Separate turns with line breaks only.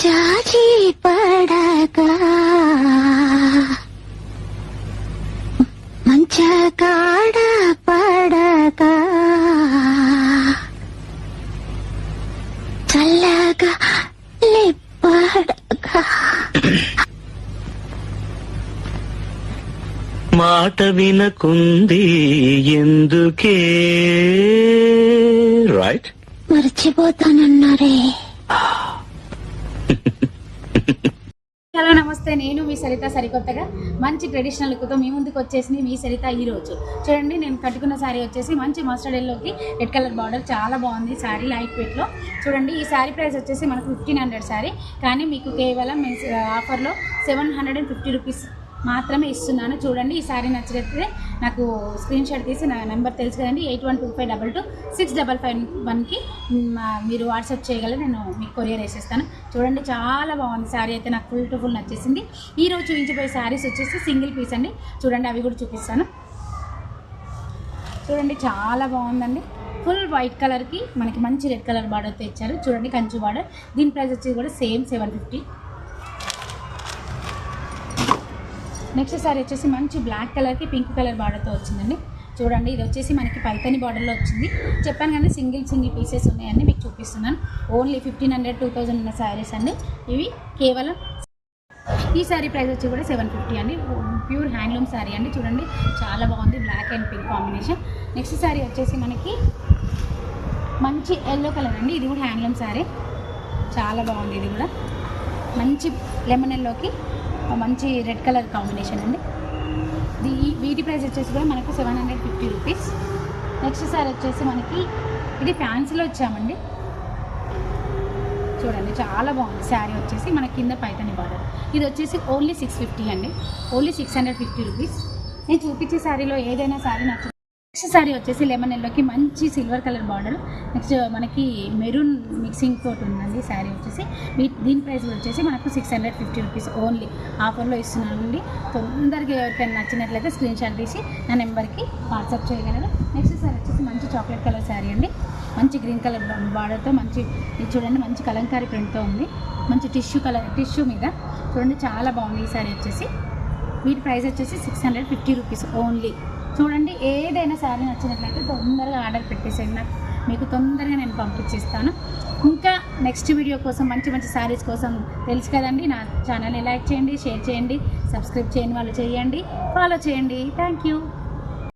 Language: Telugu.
జాజి పడగా మంచ కాడ పడగా చల్లగా పడగా
మాట వినకుంది ఎందుకే రైట్
మర్చిపోతానన్నారే.
హలో నమస్తే, నేను మీ సరిత. సరికొత్తగా మంచి ట్రెడిషనల్ లుక్తో మీ ముందుకు వచ్చేసింది మీ సరిత. ఈరోజు చూడండి, నేను కట్టుకున్న శారీ వచ్చేసి మంచి మస్టర్డ్ ఎల్లోకి రెడ్ కలర్ బార్డర్, చాలా బాగుంది శారీ, లైట్ వెయిట్లో. చూడండి, ఈ శారీ ప్రైస్ వచ్చేసి మనకు 1500 శారీ, కానీ మీకు కేవలం ఆఫర్లో 750 రూపీస్ మాత్రమే ఇస్తున్నాను. చూడండి, ఈ శారీ నచ్చినట్లయితే నాకు స్క్రీన్ షాట్ తీసి నా నెంబర్ తెలుసు కదండి, 8125226551కి మీరు వాట్సాప్ చేయగలరు, నేను మీకు కొరియర్ వేసేస్తాను. చూడండి, చాలా బాగుంది శారీ అయితే, నాకు ఫుల్ టు ఫుల్ నచ్చేసింది. ఈరోజు చూపించిపోయే శారీస్ వచ్చేసి సింగిల్ పీస్ అండి. చూడండి, అవి కూడా చూపిస్తాను. చూడండి, చాలా బాగుందండి. ఫుల్ వైట్ కలర్కి మనకి మంచి రెడ్ కలర్ బార్డర్తో ఇచ్చారు. చూడండి, కంచు బార్డర్. దీని ప్రైస్ వచ్చేసి కూడా సేమ్ 750. నెక్స్ట్ సారీ వచ్చేసి మంచి బ్లాక్ కలర్కి పింక్ కలర్ బార్డర్తో వచ్చిందండి. చూడండి, ఇది వచ్చేసి మనకి పైతని బార్డర్లో వచ్చింది. చెప్పాను కానీ సింగిల్ పీసెస్ ఉన్నాయండి, మీకు చూపిస్తున్నాను. ఓన్లీ 1500, 2000 ఉన్న శారీస్ అండి ఇవి. కేవలం ఈ శారీ ప్రైస్ వచ్చి కూడా 750 అండి. ప్యూర్ హ్యాండ్లూమ్ శారీ అండి. చూడండి, చాలా బాగుంది, black and pink combination. Next sari వచ్చేసి మనకి మంచి ఎల్లో కలర్ అండి. ఇది కూడా హ్యాండ్లూమ్ శారీ, చాలా బాగుంది. ఇది కూడా మంచి లెమన్ ఎల్లోకి మంచి రెడ్ కలర్ కాంబినేషన్ అండి. వీటి ప్రైస్ వచ్చేసి కూడా మనకు 750 రూపీస్. నెక్స్ట్ సారీ వచ్చేసి మనకి ఇది ఫ్యాన్సీలో వచ్చామండి. చూడండి, చాలా బాగుంది శారీ వచ్చేసి మన కింద పైతని బార్డర్. ఇది వచ్చేసి ఓన్లీ 650 అండి, ఓన్లీ 650 రూపీస్. నేను చూపించే శారీలో ఏదైనా శారీ నచ్చింది. నెక్స్ట్ శారీ వచ్చేసి లెమన్ ఎల్లోకి మంచి సిల్వర్ కలర్ బార్డర్. నెక్స్ట్ మనకి మెరూన్ మిక్సింగ్ తోటి ఉందండి శారీ వచ్చేసి. దీని ప్రైస్ వచ్చేసి మనకు 650 రూపీస్ ఓన్లీ ఆఫర్లో ఇస్తున్నానండి. తొందరగా ఎవరికైనా నచ్చినట్లయితే స్క్రీన్ షాట్ తీసి నా నెంబర్కి వాట్సాప్ చేయగలరు. నెక్స్ట్ శారీ వచ్చేసి మంచి చాక్లెట్ కలర్ శారీ అండి. మంచి గ్రీన్ కలర్ బార్డర్తో మంచి, ఇది చూడండి, మంచి కలంకారీ ప్రింట్తో ఉంది. మంచి టిష్యూ మీద చూడండి, చాలా బాగుంది ఈ శారీ వచ్చేసి. వీటి ప్రైస్ వచ్చేసి 650 రూపీస్ ఓన్లీ. చూడండి, ఏదైనా శారీ నచ్చినట్లయితే తొందరగా ఆర్డర్ పెట్టేసేయండి, నాకు మీకు తొందరగా నేను పంపించేస్తాను. ఇంకా నెక్స్ట్ వీడియో కోసం మంచి శారీస్ కోసం తెలుసు కదండి, నా ఛానల్ని లైక్ చేయండి, షేర్ చేయండి, సబ్స్క్రైబ్ చేయని వాళ్ళు చేయండి, ఫాలో చేయండి. Thank you.